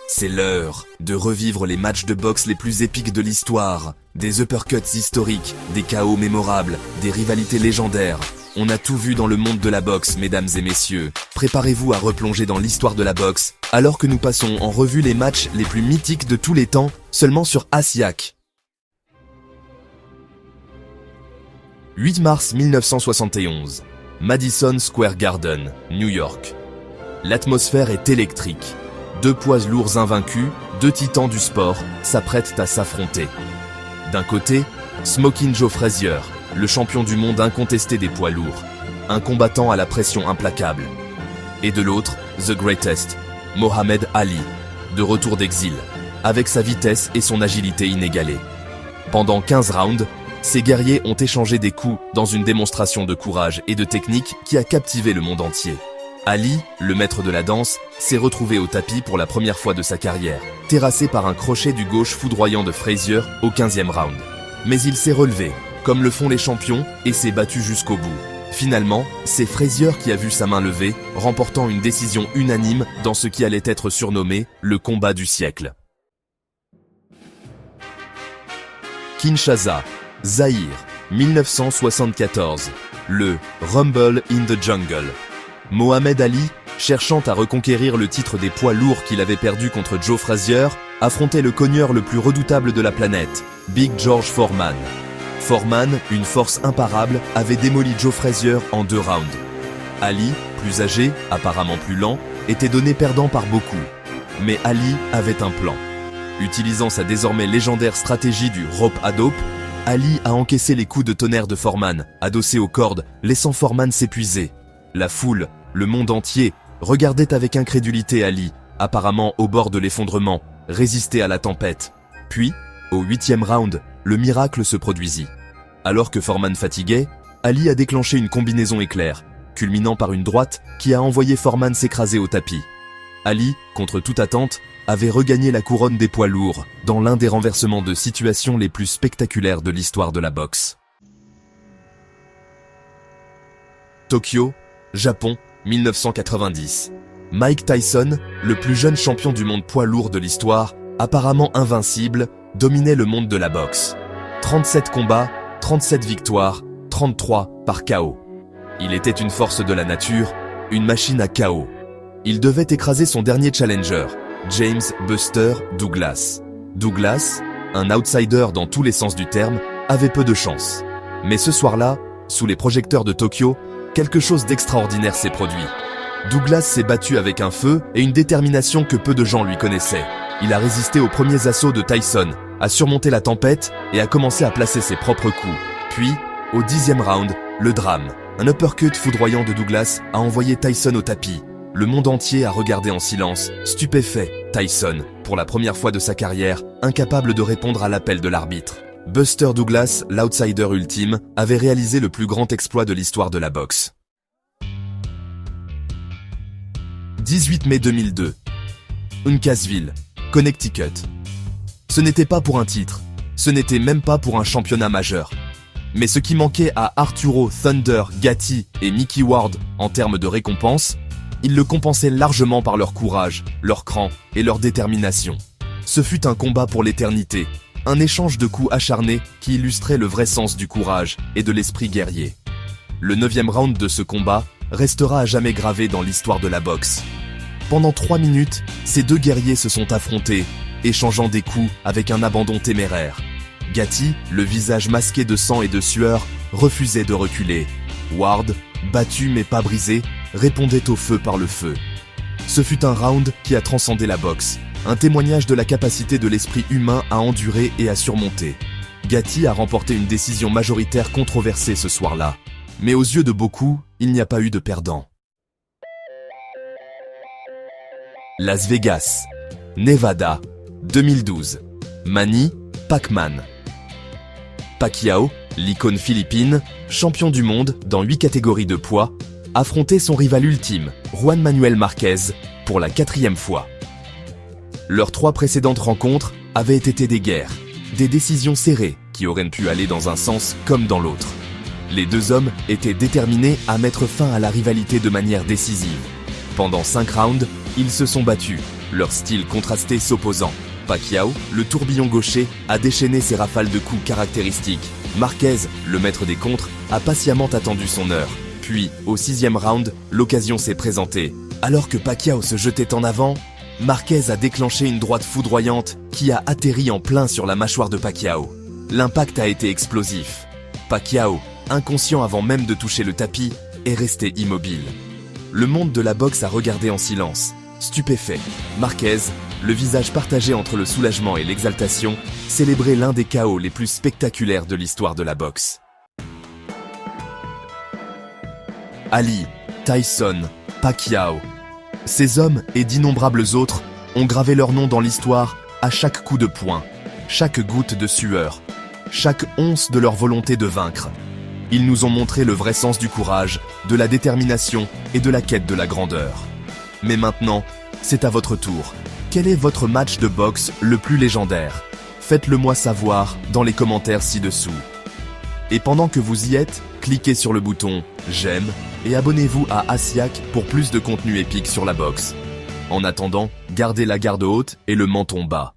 C'est l'heure de revivre les matchs de boxe les plus épiques de l'histoire. Des uppercuts historiques, des KO mémorables, des rivalités légendaires. On a tout vu dans le monde de la boxe, mesdames et messieurs. Préparez-vous à replonger dans l'histoire de la boxe, alors que nous passons en revue les matchs les plus mythiques de tous les temps, seulement sur Asiac. 8 mars 1971. Madison Square Garden, New York. L'atmosphère est électrique. Deux poids lourds invaincus, deux titans du sport, s'apprêtent à s'affronter. D'un côté, Smoking Joe Frazier, le champion du monde incontesté des poids lourds, un combattant à la pression implacable. Et de l'autre, The Greatest, Mohamed Ali, de retour d'exil, avec sa vitesse et son agilité inégalée. Pendant 15 rounds, ces guerriers ont échangé des coups dans une démonstration de courage et de technique qui a captivé le monde entier. Ali, le maître de la danse, s'est retrouvé au tapis pour la première fois de sa carrière, terrassé par un crochet du gauche foudroyant de Frazier au 15e round. Mais il s'est relevé, comme le font les champions, et s'est battu jusqu'au bout. Finalement, c'est Frazier qui a vu sa main levée, remportant une décision unanime dans ce qui allait être surnommé le combat du siècle. Kinshasa, Zaïre, 1974. Le Rumble in the Jungle. Mohamed Ali, cherchant à reconquérir le titre des poids lourds qu'il avait perdu contre Joe Frazier, affrontait le cogneur le plus redoutable de la planète, Big George Foreman. Foreman, une force imparable, avait démoli Joe Frazier en 2 rounds. Ali, plus âgé, apparemment plus lent, était donné perdant par beaucoup. Mais Ali avait un plan. Utilisant sa désormais légendaire stratégie du rope a dope, Ali a encaissé les coups de tonnerre de Foreman, adossé aux cordes, laissant Foreman s'épuiser. La foule, le monde entier, regardait avec incrédulité Ali, apparemment au bord de l'effondrement, résister à la tempête. Puis, au 8e round, le miracle se produisit. Alors que Foreman fatiguait, Ali a déclenché une combinaison éclair, culminant par une droite qui a envoyé Foreman s'écraser au tapis. Ali, contre toute attente, avait regagné la couronne des poids lourds dans l'un des renversements de situation les plus spectaculaires de l'histoire de la boxe. Tokyo, Japon, 1990. Mike Tyson, le plus jeune champion du monde poids lourd de l'histoire, apparemment invincible, dominait le monde de la boxe. 37 combats, 37 victoires, 33 par KO. Il était une force de la nature, une machine à KO. Il devait écraser son dernier challenger, James Buster Douglas. Douglas, un outsider dans tous les sens du terme, avait peu de chance. Mais ce soir-là, sous les projecteurs de Tokyo, quelque chose d'extraordinaire s'est produit. Douglas s'est battu avec un feu et une détermination que peu de gens lui connaissaient. Il a résisté aux premiers assauts de Tyson, a surmonté la tempête et a commencé à placer ses propres coups. Puis, au 10e round, le drame. Un uppercut foudroyant de Douglas a envoyé Tyson au tapis. Le monde entier a regardé en silence, stupéfait. Tyson, pour la première fois de sa carrière, incapable de répondre à l'appel de l'arbitre. Buster Douglas, l'outsider ultime, avait réalisé le plus grand exploit de l'histoire de la boxe. 18 mai 2002. Uncasville, Connecticut. Ce n'était pas pour un titre, ce n'était même pas pour un championnat majeur. Mais ce qui manquait à Arturo Thunder Gatti et Mickey Ward en termes de récompense, ils le compensaient largement par leur courage, leur cran et leur détermination. Ce fut un combat pour l'éternité. Un échange de coups acharnés qui illustrait le vrai sens du courage et de l'esprit guerrier. Le 9e round de ce combat restera à jamais gravé dans l'histoire de la boxe. Pendant 3 minutes, ces deux guerriers se sont affrontés, échangeant des coups avec un abandon téméraire. Gatti, le visage masqué de sang et de sueur, refusait de reculer. Ward, battu mais pas brisé, répondait au feu par le feu. Ce fut un round qui a transcendé la boxe. Un témoignage de la capacité de l'esprit humain à endurer et à surmonter. Gatti a remporté une décision majoritaire controversée ce soir-là. Mais aux yeux de beaucoup, il n'y a pas eu de perdant. Las Vegas, Nevada, 2012. Manny Pacquiao. Pacquiao, l'icône philippine, champion du monde dans 8 catégories de poids, affrontait son rival ultime, Juan Manuel Marquez, pour la 4e fois. Leurs 3 précédentes rencontres avaient été des guerres, des décisions serrées qui auraient pu aller dans un sens comme dans l'autre. Les deux hommes étaient déterminés à mettre fin à la rivalité de manière décisive. Pendant 5 rounds, ils se sont battus, leur style contrasté s'opposant. Pacquiao, le tourbillon gaucher, a déchaîné ses rafales de coups caractéristiques. Marquez, le maître des contres, a patiemment attendu son heure. Puis, au 6e round, l'occasion s'est présentée. Alors que Pacquiao se jetait en avant, Marquez a déclenché une droite foudroyante qui a atterri en plein sur la mâchoire de Pacquiao. L'impact a été explosif. Pacquiao, inconscient avant même de toucher le tapis, est resté immobile. Le monde de la boxe a regardé en silence, stupéfait. Marquez, le visage partagé entre le soulagement et l'exaltation, célébrait l'un des KO les plus spectaculaires de l'histoire de la boxe. Ali, Tyson, Pacquiao. Ces hommes et d'innombrables autres ont gravé leur nom dans l'histoire à chaque coup de poing, chaque goutte de sueur, chaque once de leur volonté de vaincre. Ils nous ont montré le vrai sens du courage, de la détermination et de la quête de la grandeur. Mais maintenant, c'est à votre tour. Quel est votre match de boxe le plus légendaire? Faites-le moi savoir dans les commentaires ci-dessous. Et pendant que vous y êtes, cliquez sur le bouton « J'aime » et abonnez-vous à Asiac pour plus de contenu épique sur la boxe. En attendant, gardez la garde haute et le menton bas.